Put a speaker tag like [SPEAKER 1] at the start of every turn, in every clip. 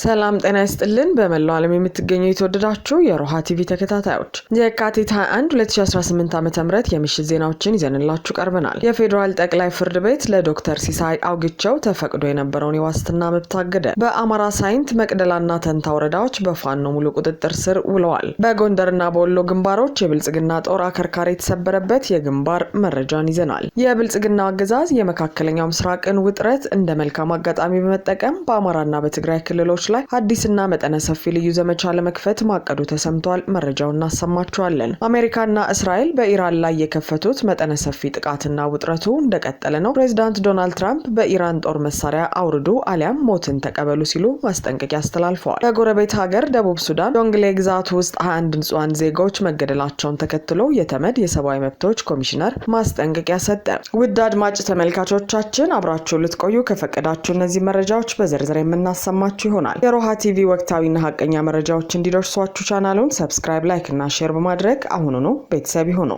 [SPEAKER 1] ሰላም ጤና ይስጥልን በመላው ዓለም የምትገኙ የተወደዳችሁ የሮሃ ቲቪ ተከታታዮች የካቲት 21 2018 ዓ.ም የምሽት ዜናዎችን ይዘንላችሁ ቀርበናል። የፌዴራል ጠቅላይ ፍርድ ቤት ለዶክተር ሲሳይ አውግቸው ተፈቅዶ የነበረውን የዋስትና መብት አገደ። በአማራ ሳይንት መቅደላና ተንታ ወረዳዎች በፋኖ ሙሉ ቁጥጥር ስር ውለዋል። በጎንደርና በወሎ ግንባሮች የብልጽግና ጦር አከርካሪ የተሰበረበት የግንባር መረጃን ይዘናል። የብልጽግና አገዛዝ የመካከለኛው ምስራቅን ውጥረት እንደ መልካም አጋጣሚ በመጠቀም በአማራና በትግራይ ክልሎች ላይ አዲስና መጠነ ሰፊ ልዩ ዘመቻ ለመክፈት ማቀዱ ተሰምቷል። መረጃውን እናሰማችኋለን። አሜሪካና እስራኤል በኢራን ላይ የከፈቱት መጠነ ሰፊ ጥቃትና ውጥረቱ እንደቀጠለ ነው። ፕሬዝዳንት ዶናልድ ትራምፕ በኢራን ጦር መሳሪያ አውርዱ አሊያም ሞትን ተቀበሉ ሲሉ ማስጠንቀቂያ አስተላልፈዋል። በጎረቤት ሀገር ደቡብ ሱዳን ዶንግሌ ግዛት ውስጥ 21 ንጹሃን ዜጎች መገደላቸውን ተከትሎ የተመድ የሰብአዊ መብቶች ኮሚሽነር ማስጠንቀቂያ ሰጠ። ውድ አድማጭ ተመልካቾቻችን አብራችሁ ልትቆዩ ከፈቀዳችሁ እነዚህ መረጃዎች በዝርዝር የምናሰማችሁ ይሆናል። የሮሃ ቲቪ ወቅታዊና ሀቀኛ መረጃዎች እንዲደርሷችሁ ቻናሉን ሰብስክራይብ፣ ላይክ እና ሼር በማድረግ አሁኑኑ ቤተሰብ ይሁኑ።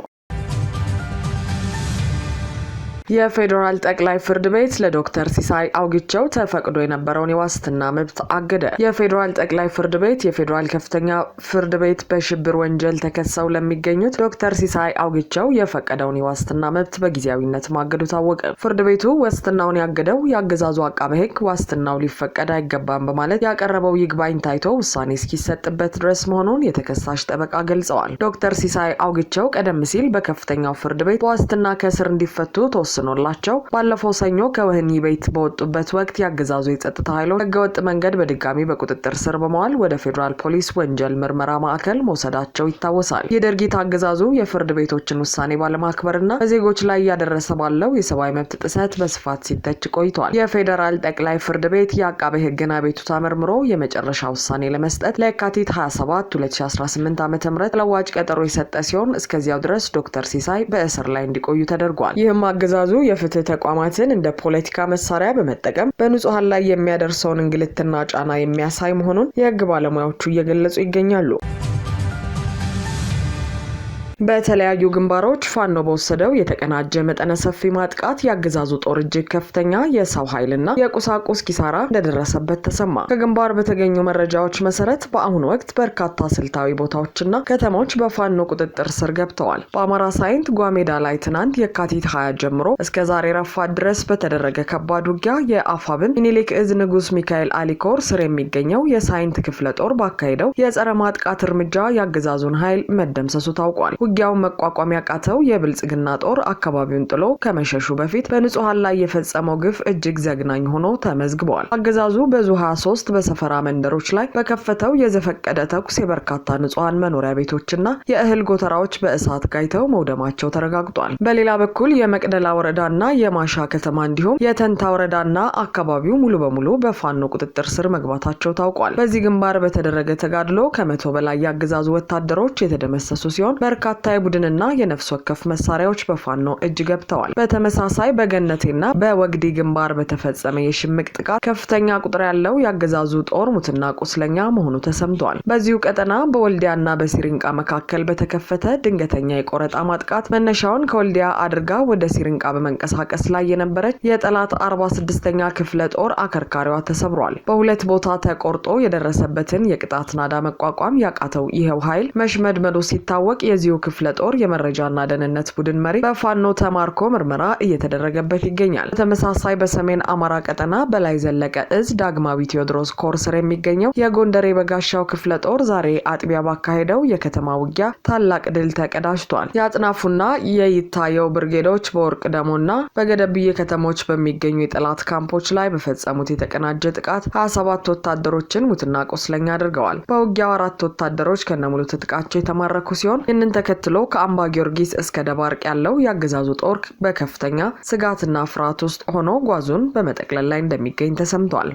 [SPEAKER 1] የፌዴራል ጠቅላይ ፍርድ ቤት ለዶክተር ሲሳይ አውግቸው ተፈቅዶ የነበረውን የዋስትና መብት አገደ። የፌዴራል ጠቅላይ ፍርድ ቤት የፌዴራል ከፍተኛ ፍርድ ቤት በሽብር ወንጀል ተከሰው ለሚገኙት ዶክተር ሲሳይ አውግቸው የፈቀደውን የዋስትና መብት በጊዜያዊነት ማገዱ ታወቀ። ፍርድ ቤቱ ዋስትናውን ያገደው የአገዛዙ አቃቤ ሕግ ዋስትናው ሊፈቀድ አይገባም በማለት ያቀረበው ይግባኝ ታይቶ ውሳኔ እስኪሰጥበት ድረስ መሆኑን የተከሳሽ ጠበቃ ገልጸዋል። ዶክተር ሲሳይ አውግቸው ቀደም ሲል በከፍተኛው ፍርድ ቤት በዋስትና ከእስር እንዲፈቱ ተወስኖላቸው ባለፈው ሰኞ ከወህኒ ቤት በወጡበት ወቅት ያገዛዙ የጸጥታ ኃይሎች ህገወጥ መንገድ በድጋሚ በቁጥጥር ስር በመዋል ወደ ፌዴራል ፖሊስ ወንጀል ምርመራ ማዕከል መውሰዳቸው ይታወሳል። የድርጊት አገዛዙ የፍርድ ቤቶችን ውሳኔ ባለማክበርና በዜጎች ላይ ያደረሰ ባለው የሰብአዊ መብት ጥሰት በስፋት ሲተች ቆይቷል። የፌዴራል ጠቅላይ ፍርድ ቤት የአቃቤ ሕግን አቤቱታ መርምሮ የመጨረሻ ውሳኔ ለመስጠት ለየካቲት 27 2018 ዓ.ም ተለዋጭ ቀጠሮ የሰጠ ሲሆን እስከዚያው ድረስ ዶክተር ሲሳይ በእስር ላይ እንዲቆዩ ተደርጓል። ይህም አገዛዙ የፍትህ ተቋማትን እንደ ፖለቲካ መሳሪያ በመጠቀም በንጹሃን ላይ የሚያደርሰውን እንግልትና ጫና የሚያሳይ መሆኑን የህግ ባለሙያዎቹ እየገለጹ ይገኛሉ። በተለያዩ ግንባሮች ፋኖ በወሰደው የተቀናጀ መጠነ ሰፊ ማጥቃት ያገዛዙ ጦር እጅግ ከፍተኛ የሰው ኃይልና የቁሳቁስ ኪሳራ እንደደረሰበት ተሰማ። ከግንባር በተገኙ መረጃዎች መሰረት በአሁኑ ወቅት በርካታ ስልታዊ ቦታዎችና ከተሞች በፋኖ ቁጥጥር ስር ገብተዋል። በአማራ ሳይንት ጓሜዳ ላይ ትናንት የካቲት 20 ጀምሮ እስከ ዛሬ ረፋድ ድረስ በተደረገ ከባድ ውጊያ የአፋብን ሚኒሊክ እዝ ንጉስ ሚካኤል አሊኮር ስር የሚገኘው የሳይንት ክፍለ ጦር ባካሄደው የጸረ ማጥቃት እርምጃ ያገዛዙን ኃይል መደምሰሱ ታውቋል። ውጊያውን መቋቋም ያቃተው የብልጽግና ጦር አካባቢውን ጥሎ ከመሸሹ በፊት በንጹሃን ላይ የፈጸመው ግፍ እጅግ ዘግናኝ ሆኖ ተመዝግቧል። አገዛዙ በዙ 23 በሰፈራ መንደሮች ላይ በከፈተው የዘፈቀደ ተኩስ የበርካታ ንጹሃን መኖሪያ ቤቶችና የእህል ጎተራዎች በእሳት ጋይተው መውደማቸው ተረጋግጧል። በሌላ በኩል የመቅደላ ወረዳና የማሻ ከተማ እንዲሁም የተንታ ወረዳና አካባቢው ሙሉ በሙሉ በፋኖ ቁጥጥር ስር መግባታቸው ታውቋል። በዚህ ግንባር በተደረገ ተጋድሎ ከ100 በላይ ያገዛዙ ወታደሮች የተደመሰሱ ሲሆን በርካታ የቡድንና የነፍስ ወከፍ መሳሪያዎች በፋኖ እጅ ገብተዋል። በተመሳሳይ በገነቴና በወግዲ ግንባር በተፈጸመ የሽምቅ ጥቃት ከፍተኛ ቁጥር ያለው ያገዛዙ ጦር ሙትና ቁስለኛ መሆኑ ተሰምቷል። በዚሁ ቀጠና በወልዲያና በሲሪንቃ መካከል በተከፈተ ድንገተኛ የቆረጣ ማጥቃት መነሻውን ከወልዲያ አድርጋ ወደ ሲሪንቃ በመንቀሳቀስ ላይ የነበረች የጠላት 46ኛ ክፍለ ጦር አከርካሪዋ ተሰብሯል። በሁለት ቦታ ተቆርጦ የደረሰበትን የቅጣት ናዳ መቋቋም ያቃተው ይኸው ኃይል መሽመድመዱ ሲታወቅ የዚሁ ክፍለ ጦር የመረጃና ደህንነት ቡድን መሪ በፋኖ ተማርኮ ምርመራ እየተደረገበት ይገኛል። በተመሳሳይ በሰሜን አማራ ቀጠና በላይ ዘለቀ እዝ ዳግማዊ ቴዎድሮስ ኮር ስር የሚገኘው የጎንደር የበጋሻው ክፍለ ጦር ዛሬ አጥቢያ ባካሄደው የከተማ ውጊያ ታላቅ ድል ተቀዳጅቷል። የአጥናፉና የይታየው ብርጌዶች በወርቅ ደሞና በገደብዬ ከተሞች በሚገኙ የጠላት ካምፖች ላይ በፈጸሙት የተቀናጀ ጥቃት 27 ወታደሮችን ሙትና ቁስለኛ አድርገዋል። በውጊያው 4 ወታደሮች ከነሙሉ ትጥቃቸው የተማረኩ ሲሆን ይህንን ተከትሎ ከአምባ ጊዮርጊስ እስከ ደባርቅ ያለው ያገዛዙ ጦር በከፍተኛ ስጋትና ፍርሃት ውስጥ ሆኖ ጓዙን በመጠቅለል ላይ እንደሚገኝ ተሰምቷል።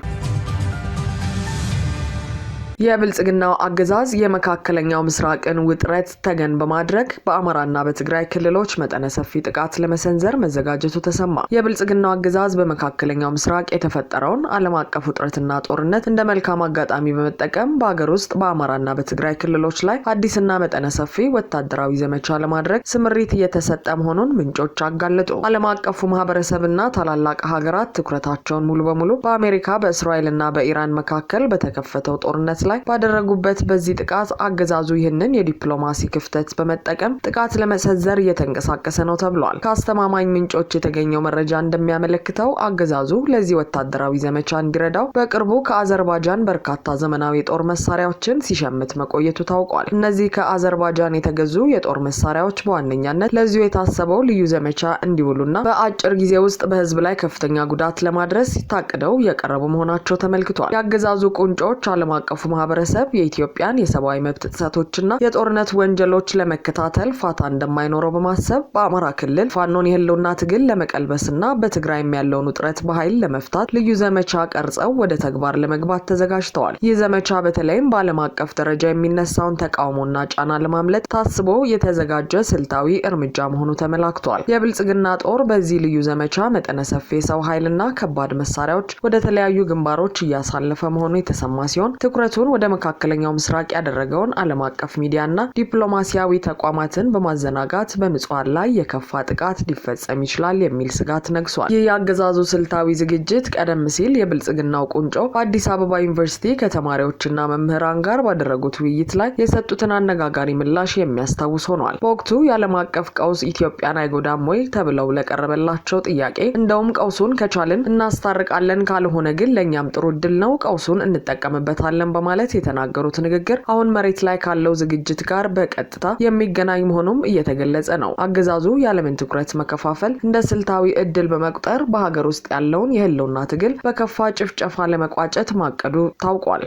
[SPEAKER 1] የብልጽግናው አገዛዝ የመካከለኛው ምስራቅን ውጥረት ተገን በማድረግ በአማራና በትግራይ ክልሎች መጠነ ሰፊ ጥቃት ለመሰንዘር መዘጋጀቱ ተሰማ። የብልጽግናው አገዛዝ በመካከለኛው ምስራቅ የተፈጠረውን ዓለም አቀፍ ውጥረትና ጦርነት እንደ መልካም አጋጣሚ በመጠቀም በአገር ውስጥ በአማራና በትግራይ ክልሎች ላይ አዲስና መጠነ ሰፊ ወታደራዊ ዘመቻ ለማድረግ ስምሪት እየተሰጠ መሆኑን ምንጮች አጋለጡ። ዓለም አቀፉ ማህበረሰብና ታላላቅ ሀገራት ትኩረታቸውን ሙሉ በሙሉ በአሜሪካ በእስራኤልና በኢራን መካከል በተከፈተው ጦርነት ላይ ባደረጉበት በዚህ ጥቃት አገዛዙ ይህንን የዲፕሎማሲ ክፍተት በመጠቀም ጥቃት ለመሰንዘር እየተንቀሳቀሰ ነው ተብሏል። ከአስተማማኝ ምንጮች የተገኘው መረጃ እንደሚያመለክተው አገዛዙ ለዚህ ወታደራዊ ዘመቻ እንዲረዳው በቅርቡ ከአዘርባጃን በርካታ ዘመናዊ የጦር መሳሪያዎችን ሲሸምት መቆየቱ ታውቋል። እነዚህ ከአዘርባጃን የተገዙ የጦር መሳሪያዎች በዋነኛነት ለዚሁ የታሰበው ልዩ ዘመቻ እንዲውሉና በአጭር ጊዜ ውስጥ በህዝብ ላይ ከፍተኛ ጉዳት ለማድረስ ታቅደው የቀረቡ መሆናቸው ተመልክቷል። የአገዛዙ ቁንጮች ዓለም አቀፉ ማህበረሰብ የኢትዮጵያን የሰብአዊ መብት ጥሰቶችና የጦርነት ወንጀሎች ለመከታተል ፋታ እንደማይኖረው በማሰብ በአማራ ክልል ፋኖን የህልውና ትግል ለመቀልበስና በትግራይም ያለውን ውጥረት በኃይል ለመፍታት ልዩ ዘመቻ ቀርጸው ወደ ተግባር ለመግባት ተዘጋጅተዋል። ይህ ዘመቻ በተለይም በዓለም አቀፍ ደረጃ የሚነሳውን ተቃውሞና ጫና ለማምለጥ ታስቦ የተዘጋጀ ስልታዊ እርምጃ መሆኑ ተመላክቷል። የብልጽግና ጦር በዚህ ልዩ ዘመቻ መጠነ ሰፊ የሰው ኃይልና ከባድ መሳሪያዎች ወደ ተለያዩ ግንባሮች እያሳለፈ መሆኑ የተሰማ ሲሆን ትኩረቱን ወደ መካከለኛው ምስራቅ ያደረገውን ዓለም አቀፍ ሚዲያና ዲፕሎማሲያዊ ተቋማትን በማዘናጋት በንጹሃን ላይ የከፋ ጥቃት ሊፈጸም ይችላል የሚል ስጋት ነግሷል። ይህ የአገዛዙ ስልታዊ ዝግጅት ቀደም ሲል የብልጽግናው ቁንጮ በአዲስ አበባ ዩኒቨርሲቲ ከተማሪዎችና መምህራን ጋር ባደረጉት ውይይት ላይ የሰጡትን አነጋጋሪ ምላሽ የሚያስታውስ ሆኗል። በወቅቱ የዓለም አቀፍ ቀውስ ኢትዮጵያን አይጎዳም ወይ ተብለው ለቀረበላቸው ጥያቄ እንደውም ቀውሱን ከቻልን እናስታርቃለን፣ ካልሆነ ግን ለእኛም ጥሩ እድል ነው፣ ቀውሱን እንጠቀምበታለን በማለት የተናገሩት ንግግር አሁን መሬት ላይ ካለው ዝግጅት ጋር በቀጥታ የሚገናኝ መሆኑም እየተገለጸ ነው። አገዛዙ የዓለምን ትኩረት መከፋፈል እንደ ስልታዊ እድል በመቁጠር በሀገር ውስጥ ያለውን የህልውና ትግል በከፋ ጭፍጨፋ ለመቋጨት ማቀዱ ታውቋል።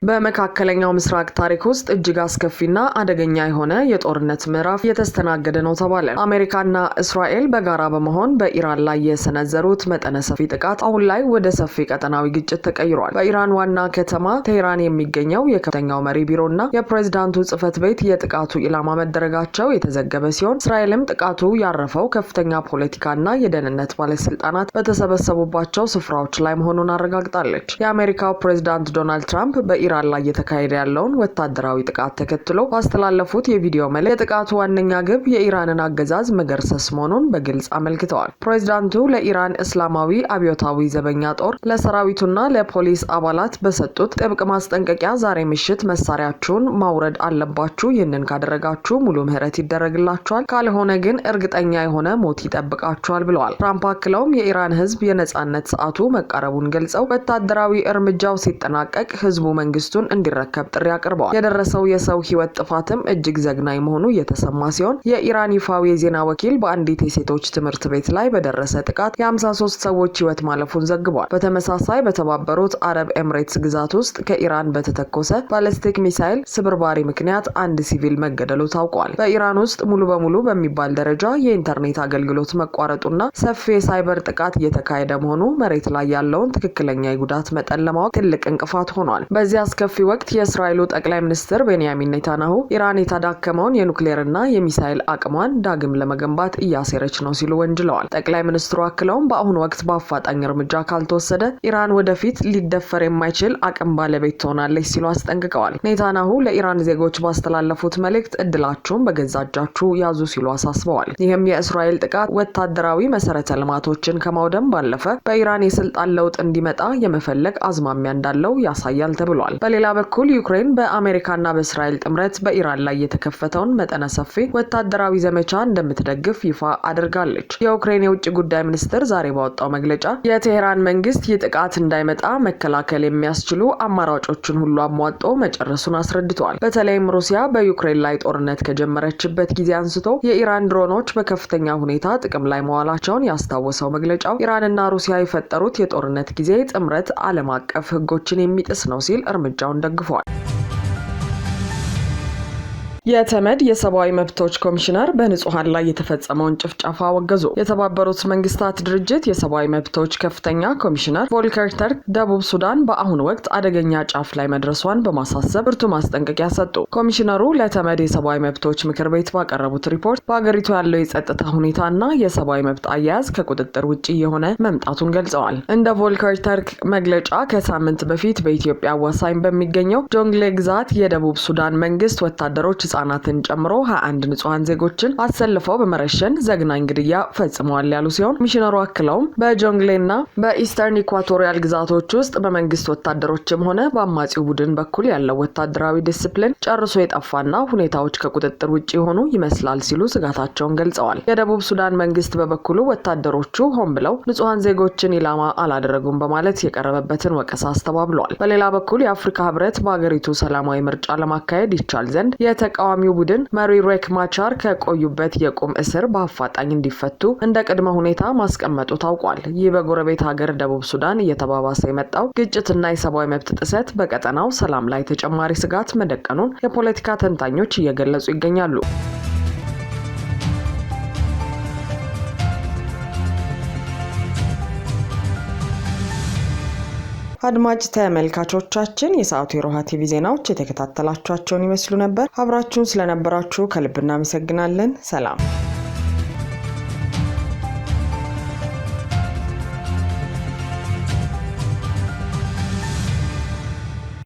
[SPEAKER 1] በመካከለኛው ምስራቅ ታሪክ ውስጥ እጅግ አስከፊና አደገኛ የሆነ የጦርነት ምዕራፍ የተስተናገደ ነው ተባለ። አሜሪካና እስራኤል በጋራ በመሆን በኢራን ላይ የሰነዘሩት መጠነ ሰፊ ጥቃት አሁን ላይ ወደ ሰፊ ቀጠናዊ ግጭት ተቀይሯል። በኢራን ዋና ከተማ ቴህራን የሚገኘው የከፍተኛው መሪ ቢሮና የፕሬዝዳንቱ ጽህፈት ቤት የጥቃቱ ኢላማ መደረጋቸው የተዘገበ ሲሆን እስራኤልም ጥቃቱ ያረፈው ከፍተኛ ፖለቲካና የደህንነት ባለስልጣናት በተሰበሰቡባቸው ስፍራዎች ላይ መሆኑን አረጋግጣለች። የአሜሪካው ፕሬዝዳንት ዶናልድ ትራምፕ በኢራን ላይ የተካሄደ ያለውን ወታደራዊ ጥቃት ተከትሎ ባስተላለፉት የቪዲዮ መልእክት የጥቃቱ ዋነኛ ግብ የኢራንን አገዛዝ መገርሰስ መሆኑን በግልጽ አመልክተዋል። ፕሬዝዳንቱ ለኢራን እስላማዊ አብዮታዊ ዘበኛ ጦር ለሰራዊቱና ለፖሊስ አባላት በሰጡት ጥብቅ ማስጠንቀቂያ ዛሬ ምሽት መሳሪያችሁን ማውረድ አለባችሁ፣ ይህንን ካደረጋችሁ ሙሉ ምህረት ይደረግላችኋል፣ ካልሆነ ግን እርግጠኛ የሆነ ሞት ይጠብቃችኋል ብለዋል። ትራምፕ አክለውም የኢራን ህዝብ የነጻነት ሰዓቱ መቃረቡን ገልጸው ወታደራዊ እርምጃው ሲጠናቀቅ ህዝቡ መንግስቱን እንዲረከብ ጥሪ አቅርበዋል። የደረሰው የሰው ህይወት ጥፋትም እጅግ ዘግናኝ መሆኑ የተሰማ ሲሆን የኢራን ይፋዊ የዜና ወኪል በአንዲት የሴቶች ትምህርት ቤት ላይ በደረሰ ጥቃት የ53 ሰዎች ህይወት ማለፉን ዘግቧል። በተመሳሳይ በተባበሩት አረብ ኤምሬትስ ግዛት ውስጥ ከኢራን በተተኮሰ ባለስቲክ ሚሳይል ስብርባሪ ምክንያት አንድ ሲቪል መገደሉ ታውቋል። በኢራን ውስጥ ሙሉ በሙሉ በሚባል ደረጃ የኢንተርኔት አገልግሎት መቋረጡና ሰፊ የሳይበር ጥቃት እየተካሄደ መሆኑ መሬት ላይ ያለውን ትክክለኛ የጉዳት መጠን ለማወቅ ትልቅ እንቅፋት ሆኗል። በዚህ አስከፊ ወቅት የእስራኤሉ ጠቅላይ ሚኒስትር ቤንያሚን ኔታንያሁ ኢራን የታዳከመውን የኑክሌርና የሚሳይል አቅሟን ዳግም ለመገንባት እያሴረች ነው ሲሉ ወንጅለዋል። ጠቅላይ ሚኒስትሩ አክለውም በአሁኑ ወቅት በአፋጣኝ እርምጃ ካልተወሰደ ኢራን ወደፊት ሊደፈር የማይችል አቅም ባለቤት ትሆናለች ሲሉ አስጠንቅቀዋል። ኔታንያሁ ለኢራን ዜጎች ባስተላለፉት መልእክት እድላችሁን በገዛ እጃችሁ ያዙ ሲሉ አሳስበዋል። ይህም የእስራኤል ጥቃት ወታደራዊ መሰረተ ልማቶችን ከማውደም ባለፈ በኢራን የስልጣን ለውጥ እንዲመጣ የመፈለግ አዝማሚያ እንዳለው ያሳያል ተብሏል። በሌላ በኩል ዩክሬን በአሜሪካና በእስራኤል ጥምረት በኢራን ላይ የተከፈተውን መጠነ ሰፊ ወታደራዊ ዘመቻ እንደምትደግፍ ይፋ አድርጋለች። የዩክሬን የውጭ ጉዳይ ሚኒስትር ዛሬ ባወጣው መግለጫ የቴህራን መንግስት ይህ ጥቃት እንዳይመጣ መከላከል የሚያስችሉ አማራጮችን ሁሉ አሟጦ መጨረሱን አስረድተዋል። በተለይም ሩሲያ በዩክሬን ላይ ጦርነት ከጀመረችበት ጊዜ አንስቶ የኢራን ድሮኖች በከፍተኛ ሁኔታ ጥቅም ላይ መዋላቸውን ያስታወሰው መግለጫው ኢራንና ሩሲያ የፈጠሩት የጦርነት ጊዜ ጥምረት ዓለም አቀፍ ህጎችን የሚጥስ ነው ሲል እርምጃውን ደግፏል። የተመድ የሰብአዊ መብቶች ኮሚሽነር በንጹሃን ላይ የተፈጸመውን ጭፍጨፋ አወገዙ። የተባበሩት መንግስታት ድርጅት የሰብአዊ መብቶች ከፍተኛ ኮሚሽነር ቮልከር ተርክ ደቡብ ሱዳን በአሁኑ ወቅት አደገኛ ጫፍ ላይ መድረሷን በማሳሰብ ብርቱ ማስጠንቀቂያ ሰጡ። ኮሚሽነሩ ለተመድ የሰብአዊ መብቶች ምክር ቤት ባቀረቡት ሪፖርት በአገሪቱ ያለው የጸጥታ ሁኔታና የሰብአዊ መብት አያያዝ ከቁጥጥር ውጪ የሆነ መምጣቱን ገልጸዋል። እንደ ቮልከር ተርክ መግለጫ ከሳምንት በፊት በኢትዮጵያ አዋሳኝ በሚገኘው ጆንግሌ ግዛት የደቡብ ሱዳን መንግስት ወታደሮች ህጻናትን ጨምሮ 21 ንጹሃን ዜጎችን አሰልፈው በመረሸን ዘግናኝ ግድያ ፈጽመዋል ያሉ ሲሆን ኮሚሽነሩ አክለውም በጆንግሌና በኢስተርን ኢኳቶሪያል ግዛቶች ውስጥ በመንግስት ወታደሮችም ሆነ በአማጺው ቡድን በኩል ያለው ወታደራዊ ዲስፕሊን ጨርሶ የጠፋና ሁኔታዎች ከቁጥጥር ውጪ የሆኑ ይመስላል ሲሉ ስጋታቸውን ገልጸዋል። የደቡብ ሱዳን መንግስት በበኩሉ ወታደሮቹ ሆን ብለው ንጹሃን ዜጎችን ኢላማ አላደረጉም በማለት የቀረበበትን ወቀሳ አስተባብሏል። በሌላ በኩል የአፍሪካ ህብረት በአገሪቱ ሰላማዊ ምርጫ ለማካሄድ ይቻል ዘንድ የተቃዋሚው ቡድን መሪ ሬክ ማቻር ከቆዩበት የቁም እስር በአፋጣኝ እንዲፈቱ እንደ ቅድመ ሁኔታ ማስቀመጡ ታውቋል። ይህ በጎረቤት ሀገር ደቡብ ሱዳን እየተባባሰ የመጣው ግጭትና የሰብአዊ መብት ጥሰት በቀጠናው ሰላም ላይ ተጨማሪ ስጋት መደቀኑን የፖለቲካ ተንታኞች እየገለጹ ይገኛሉ። አድማጭ ተመልካቾቻችን የሰዓቱ የሮሃ ቲቪ ዜናዎች የተከታተላችኋቸውን ይመስሉ ነበር። አብራችሁን ስለነበራችሁ ከልብ እናመሰግናለን። ሰላም።